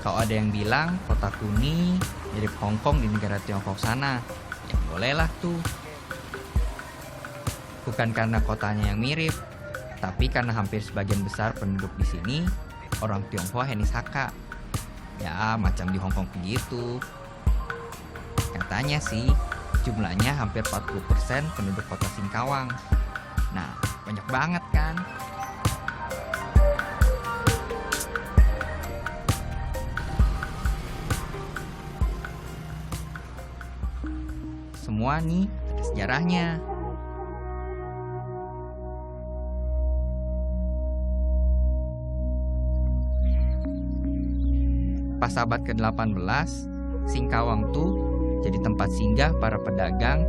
Kalau ada yang bilang kota Kuni mirip Hong Kong di negara Tiongkok sana, ya bolehlah tuh. Bukan karena kotanya yang mirip, tapi karena hampir sebagian besar penduduk di sini orang Tionghoa etnis Hakka. Ya, macam di Hong Kong begitu. Katanya sih, jumlahnya hampir 40% penduduk kota Singkawang. Nah, banyak banget kan? Semua nih ada sejarahnya. Pas abad ke-18, Singkawang tuh jadi tempat singgah para pedagang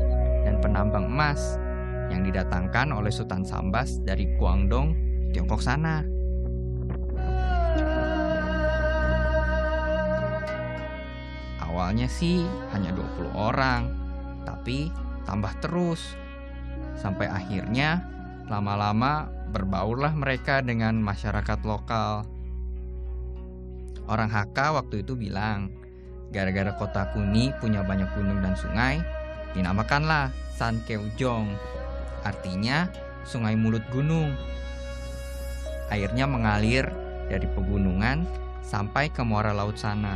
dan penambang emas yang didatangkan oleh Sultan Sambas dari Guangdong, Tiongkok sana. Awalnya sih hanya 20 orang, tapi tambah terus. Sampai akhirnya lama-lama berbaurlah mereka dengan masyarakat lokal. Orang Hakka waktu itu bilang, gara-gara kota Kuni punya banyak gunung dan sungai, dinamakanlah Sankeujong. Artinya sungai mulut gunung. Airnya mengalir dari pegunungan sampai ke muara laut sana.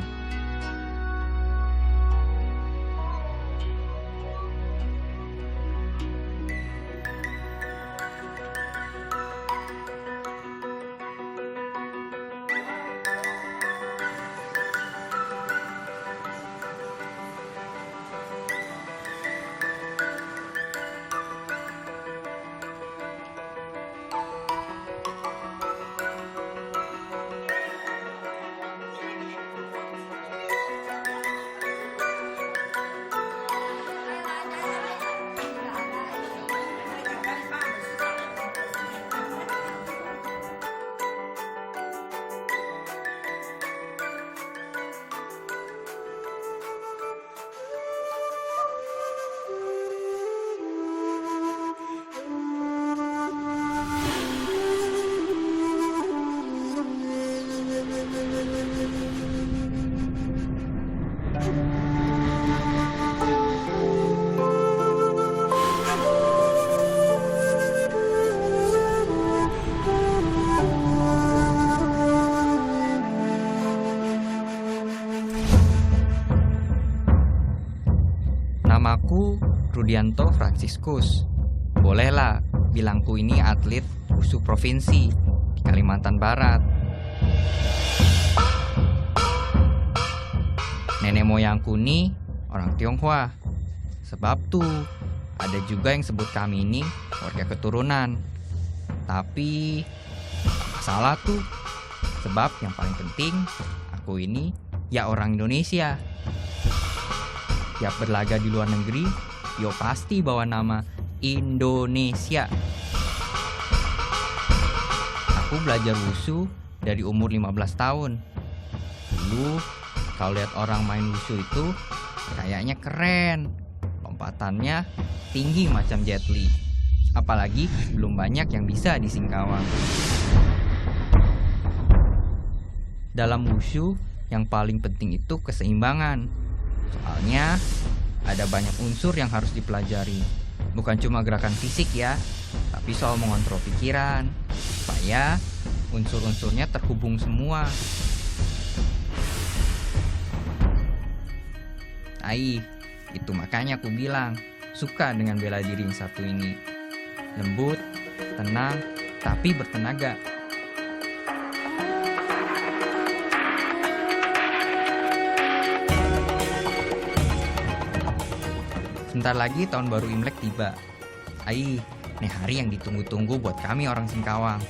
Namaku Rudianto Franciscus. Bolehlah bilangku ini atlet wushu provinsi di Kalimantan Barat. Nenek moyangku nih orang Tionghoa. Sebab tuh ada juga yang sebut kami ini warga keturunan. Tapi salah tuh. Sebab yang paling penting aku ini ya orang Indonesia. Tiap berlaga di luar negeri, yo pasti bawa nama Indonesia. Aku belajar wushu dari umur 15 tahun. Dulu kalau lihat orang main wushu itu kayaknya keren. Lompatannya tinggi macam Jet Li. Apalagi belum banyak yang bisa di Singkawang. Dalam wushu yang paling penting itu keseimbangan. Soalnya ada banyak unsur yang harus dipelajari. Bukan cuma gerakan fisik ya, tapi soal mengontrol pikiran, supaya unsur-unsurnya terhubung semua. Itu makanya aku bilang suka dengan bela diri yang satu ini. Lembut, tenang, tapi bertenaga. Sebentar lagi tahun baru Imlek tiba. Nih hari yang ditunggu-tunggu buat kami orang Singkawang.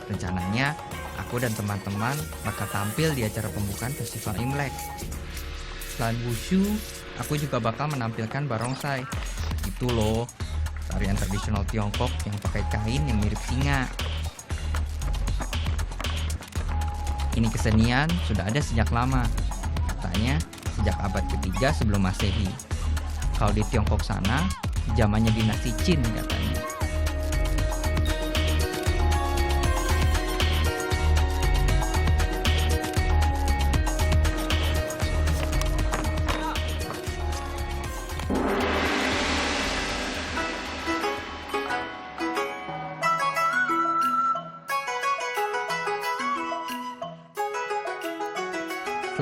Rencananya, aku dan teman-teman bakal tampil di acara pembukaan festival Imlek. Selain wushu, aku juga bakal menampilkan barongsai. Itu loh, tarian tradisional Tiongkok yang pakai kain yang mirip singa. Ini kesenian sudah ada sejak lama. Katanya sejak abad ketiga sebelum Masehi. Kalau di Tiongkok sana, zamannya dinasti Qin katanya.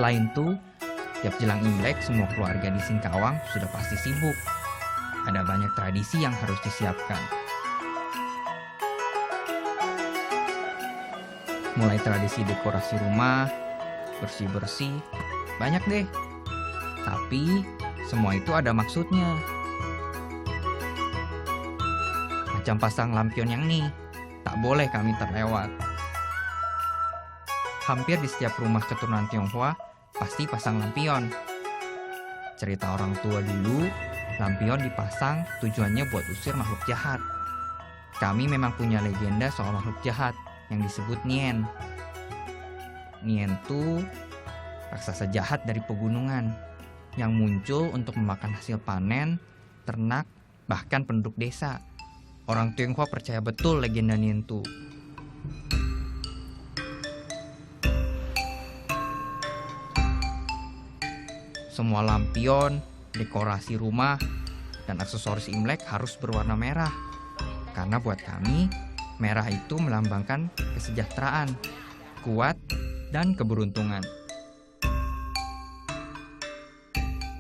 Selain itu, tiap jelang Imlek semua keluarga di Singkawang sudah pasti sibuk. Ada banyak tradisi yang harus disiapkan. Mulai tradisi dekorasi rumah, bersih-bersih, banyak deh. Tapi semua itu ada maksudnya. Macam pasang lampion yang nih, tak boleh kami terlewat. Hampir di setiap rumah keturunan Tionghoa pasti pasang lampion. Cerita orang tua dulu, lampion dipasang tujuannya buat usir makhluk jahat. Kami memang punya legenda soal makhluk jahat yang disebut Nien. Nien tuh raksasa jahat dari pegunungan yang muncul untuk memakan hasil panen, ternak, bahkan penduduk desa. Orang Tionghoa percaya betul legenda Nien tuh. Semua lampion, dekorasi rumah, dan aksesoris Imlek harus berwarna merah. Karena buat kami, merah itu melambangkan kesejahteraan, kuat, dan keberuntungan.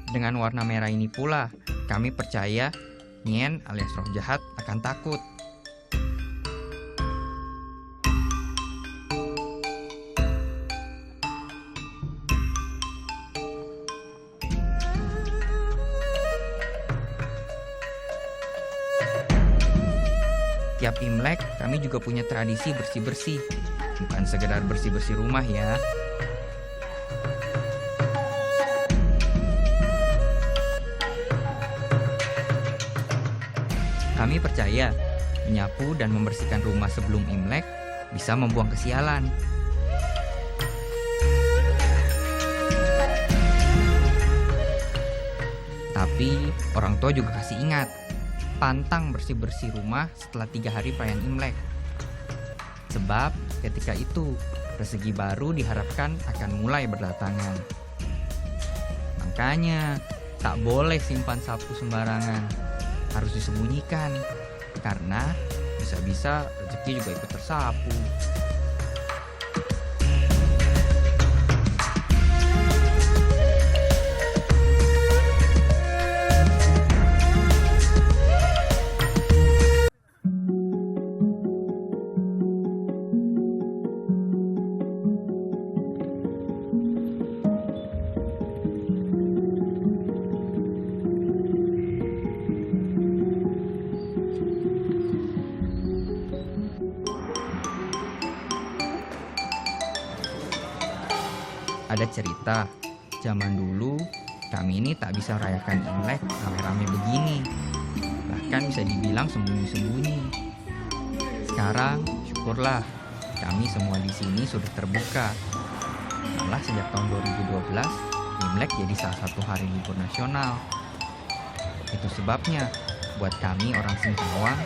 Dengan warna merah ini pula, kami percaya Nien alias roh jahat akan takut. Tiap Imlek, kami juga punya tradisi bersih-bersih. Bukan sekedar bersih-bersih rumah ya. Kami percaya, menyapu dan membersihkan rumah sebelum Imlek bisa membuang kesialan. Tapi, orang tua juga kasih ingat, pantang bersih-bersih rumah setelah 3 hari perayaan Imlek. Sebab ketika itu rezeki baru diharapkan akan mulai berdatangan. Makanya tak boleh simpan sapu sembarangan, harus disembunyikan karena bisa-bisa rezeki juga ikut tersapu. Ada cerita, zaman dulu kami ini tak bisa merayakan Imlek rame-rame begini. Bahkan bisa dibilang sembunyi-sembunyi. Sekarang, syukurlah, kami semua di sini sudah terbuka. Malah sejak tahun 2012, Imlek jadi salah satu hari libur nasional. Itu sebabnya, buat kami orang Singkawang,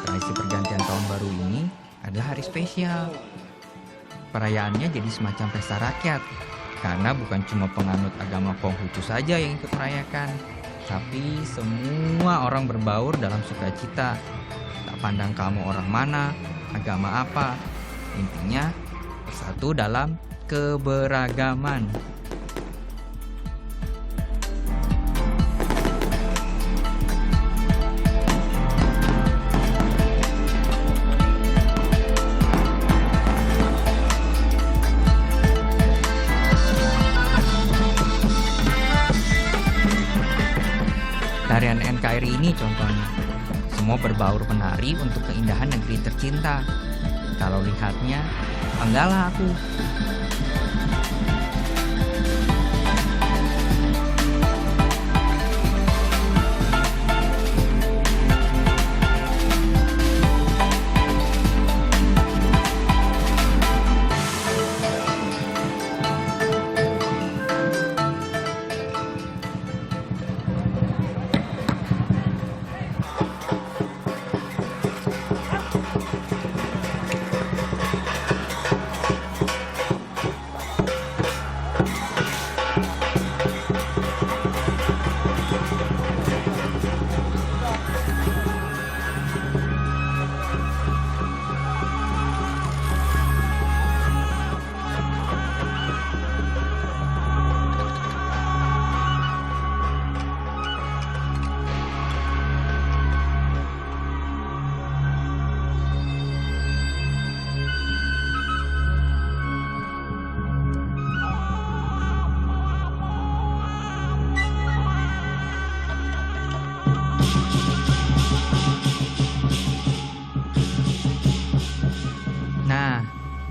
tradisi pergantian tahun baru ini adalah hari spesial. Perayaannya jadi semacam pesta rakyat. Karena bukan cuma penganut agama Konghucu saja yang ikut merayakan, tapi semua orang berbaur dalam sukacita. Tak pandang kamu orang mana, agama apa, intinya bersatu dalam keberagaman. Tarian NKRI ini contohnya, semua berbaur menari untuk keindahan negeri tercinta. Kalau lihatnya, banggalah aku.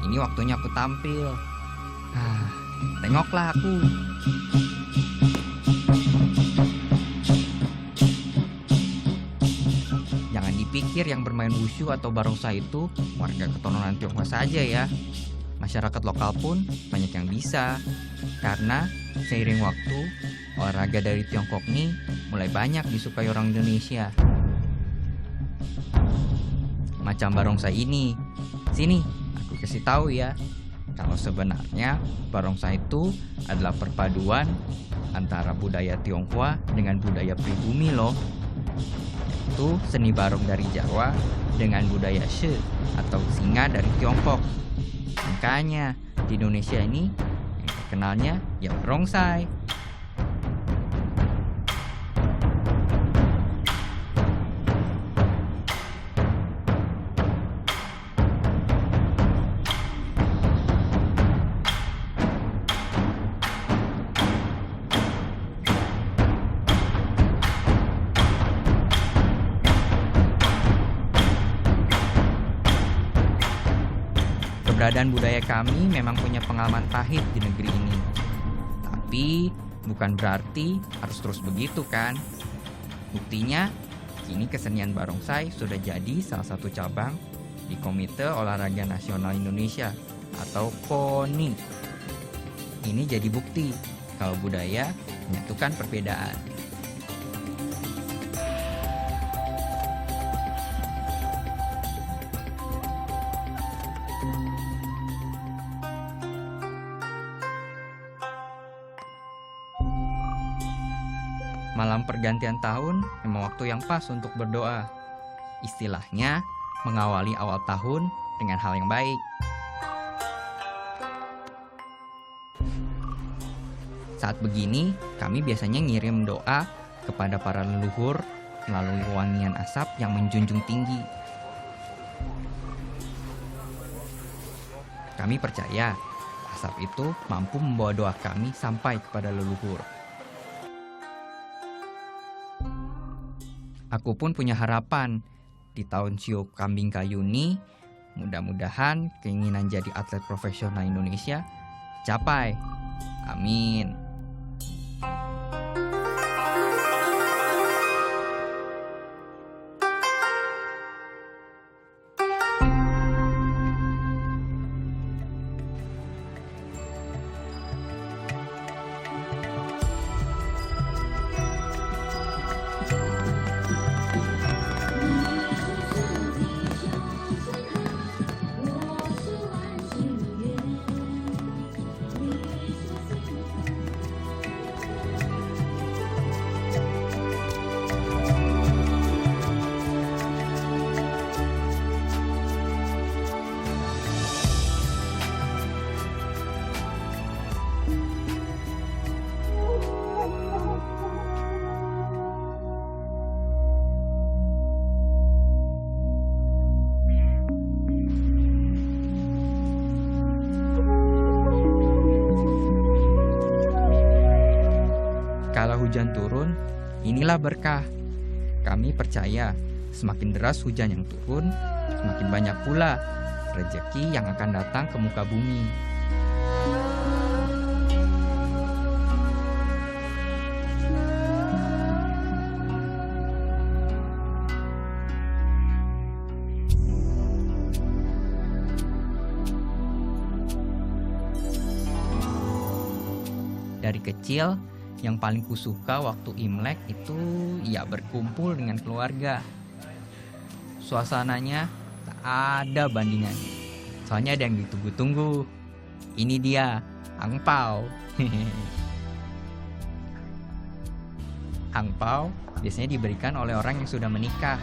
ini waktunya aku tampil. Tengoklah aku. Jangan dipikir yang bermain wushu atau barongsai itu warga keturunan Tionghoa saja ya. Masyarakat lokal pun banyak yang bisa. Karena seiring waktu, olahraga dari Tiongkok ini mulai banyak disukai orang Indonesia. Macam barongsai ini. Sini, aku kasih tahu ya. Kalau sebenarnya barongsai itu adalah perpaduan antara budaya Tionghoa dengan budaya pribumi loh. Itu seni barong dari Jawa dengan budaya She atau singa dari Tiongkok. Makanya di Indonesia ini yang terkenalnya ya barongsai. Keberadaan budaya kami memang punya pengalaman pahit di negeri ini. Tapi bukan berarti harus terus begitu kan? Buktinya, kini kesenian barongsai sudah jadi salah satu cabang di Komite Olahraga Nasional Indonesia atau KONI. Ini jadi bukti kalau budaya menyatukan perbedaan. Malam pergantian tahun memang waktu yang pas untuk berdoa. Istilahnya, mengawali awal tahun dengan hal yang baik. Saat begini, kami biasanya ngirim doa kepada para leluhur melalui wangian asap yang menjunjung tinggi. Kami percaya, asap itu mampu membawa doa kami sampai kepada leluhur. Aku pun punya harapan di tahun Shio Kambing Kayu ini, mudah-mudahan keinginan jadi atlet profesional Indonesia capai. Amin. Kala hujan turun, inilah berkah. Kami percaya semakin deras hujan yang turun, semakin banyak pula rezeki yang akan datang ke muka bumi. Dari kecil, yang paling kusuka waktu Imlek itu ya berkumpul dengan keluarga. Suasananya tak ada bandingannya. Soalnya ada yang ditunggu-tunggu. Ini dia, angpau. Angpau biasanya diberikan oleh orang yang sudah menikah.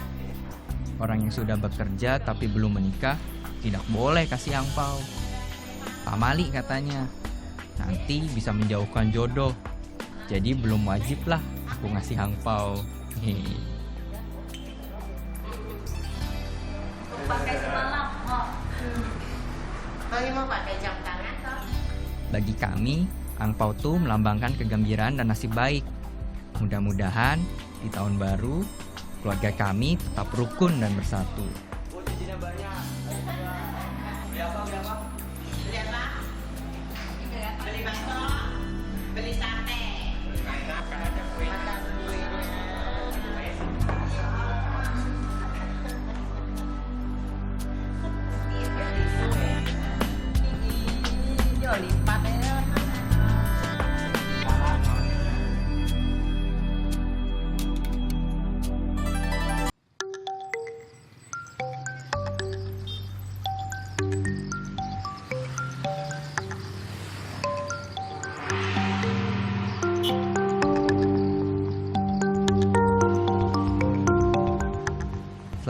Orang yang sudah bekerja tapi belum menikah tidak boleh kasih angpau. Pamali katanya, nanti bisa menjauhkan jodoh. Jadi belum wajib lah aku ngasih angpau. Pakai semalam, mau pakai jam tangan toh? Bagi kami, angpau tuh melambangkan kegembiraan dan nasib baik. Mudah-mudahan di tahun baru keluarga kami tetap rukun dan bersatu. Cincinnya banyak. Berapa?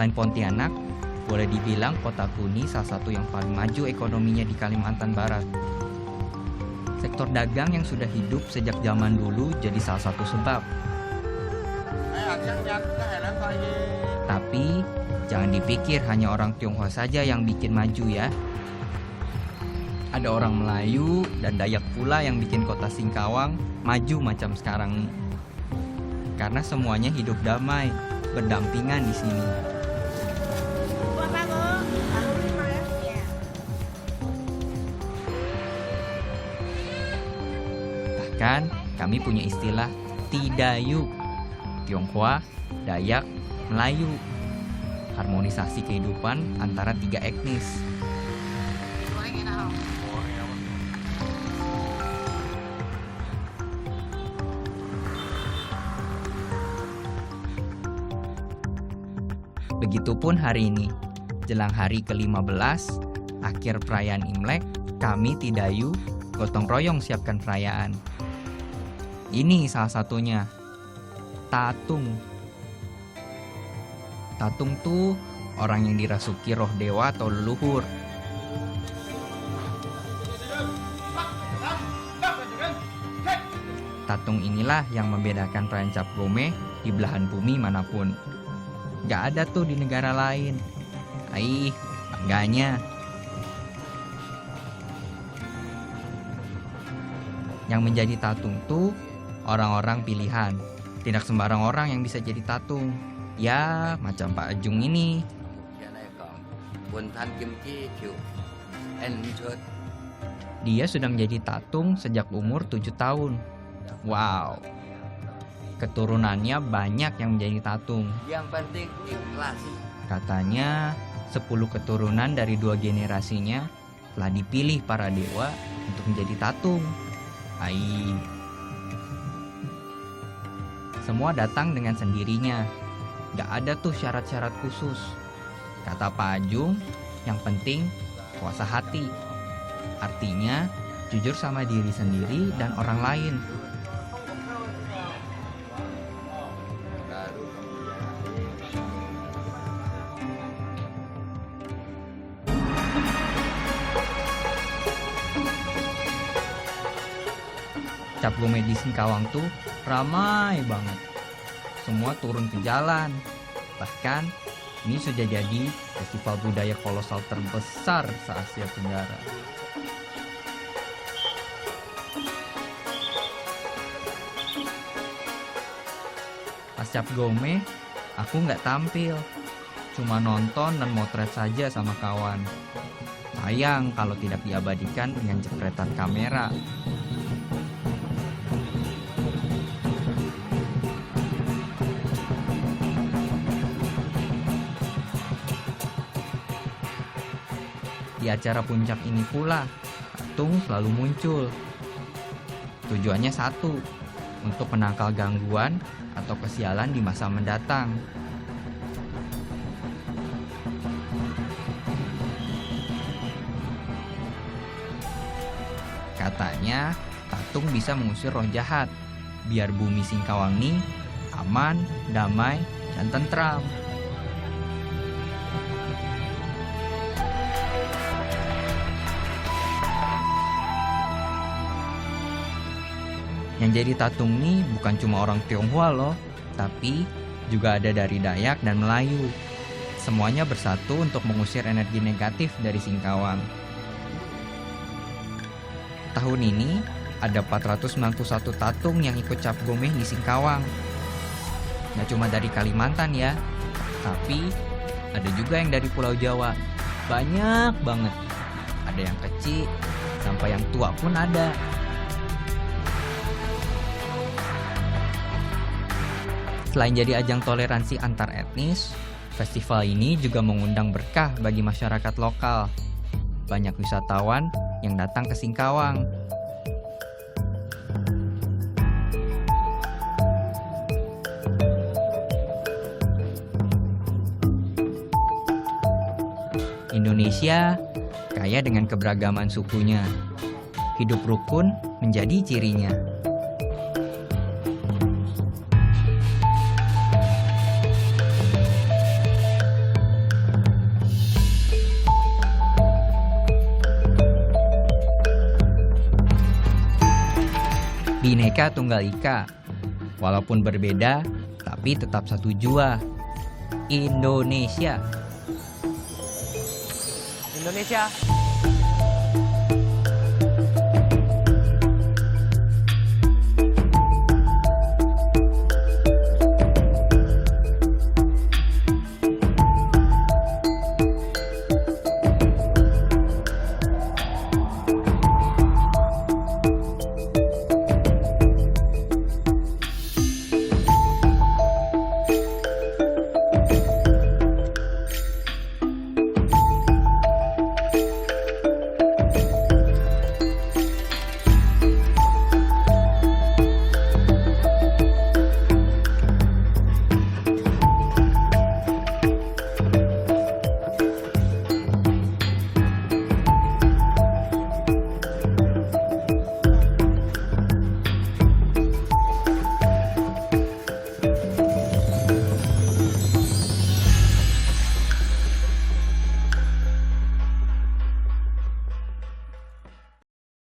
Selain Pontianak, boleh dibilang Kotaku ini salah satu yang paling maju ekonominya di Kalimantan Barat. Sektor dagang yang sudah hidup sejak zaman dulu jadi salah satu sebab. Tapi, jangan dipikir hanya orang Tionghoa saja yang bikin maju ya. Ada orang Melayu dan Dayak pula yang bikin kota Singkawang maju macam sekarang nih. Karena semuanya hidup damai, berdampingan di sini. Bahkan kami punya istilah Tidayu, Tionghoa, Dayak, Melayu. Harmonisasi kehidupan antara 3 etnis. Begitupun hari ini, jelang hari ke-15, akhir perayaan Imlek, kami Tidayu gotong royong siapkan perayaan. Ini salah satunya, tatung. Tatung tuh orang yang dirasuki roh dewa atau leluhur. Tatung inilah yang membedakan perayaan Cap Gomeh di belahan bumi manapun. Gak ada tuh di negara lain. Bangganya. Yang menjadi tatung tuh orang-orang pilihan. Tidak sembarang orang yang bisa jadi tatung. Ya, macam Pak Ajung ini. Dia sudah menjadi tatung sejak umur 7 tahun. Wow. Keturunannya banyak yang menjadi tatung. Yang penting ikhlas. Katanya 10 keturunan dari 2 generasinya telah dipilih para dewa untuk menjadi tatung. Semua datang dengan sendirinya. Gak ada tuh syarat-syarat khusus. Kata Pak Ajung, yang penting puasa hati. Artinya jujur sama diri sendiri dan orang lain. Cap Gomeh di Singkawang tuh ramai banget. Semua turun ke jalan. Bahkan ini sudah jadi festival budaya kolosal terbesar se-Asia Tenggara. Pas Cap Gomeh, aku nggak tampil. Cuma nonton dan motret saja sama kawan. Sayang kalau tidak diabadikan dengan jepretan kamera. Di acara puncak ini pula, tatung selalu muncul. Tujuannya satu, untuk menangkal gangguan atau kesialan di masa mendatang. Katanya, tatung bisa mengusir roh jahat, biar bumi Singkawang ini aman, damai, dan tentram. Yang jadi tatung nih bukan cuma orang Tionghoa loh, tapi juga ada dari Dayak dan Melayu. Semuanya bersatu untuk mengusir energi negatif dari Singkawang. Tahun ini ada 491 tatung yang ikut Cap Gomeh di Singkawang. Nggak cuma dari Kalimantan ya, tapi ada juga yang dari Pulau Jawa. Banyak banget. Ada yang kecil, sampai yang tua pun ada. Selain jadi ajang toleransi antar etnis, festival ini juga mengundang berkah bagi masyarakat lokal. Banyak wisatawan yang datang ke Singkawang. Indonesia kaya dengan keberagaman sukunya. Hidup rukun menjadi cirinya. Bhinneka Tunggal Ika. Walaupun berbeda, tapi tetap satu jua. Indonesia. Indonesia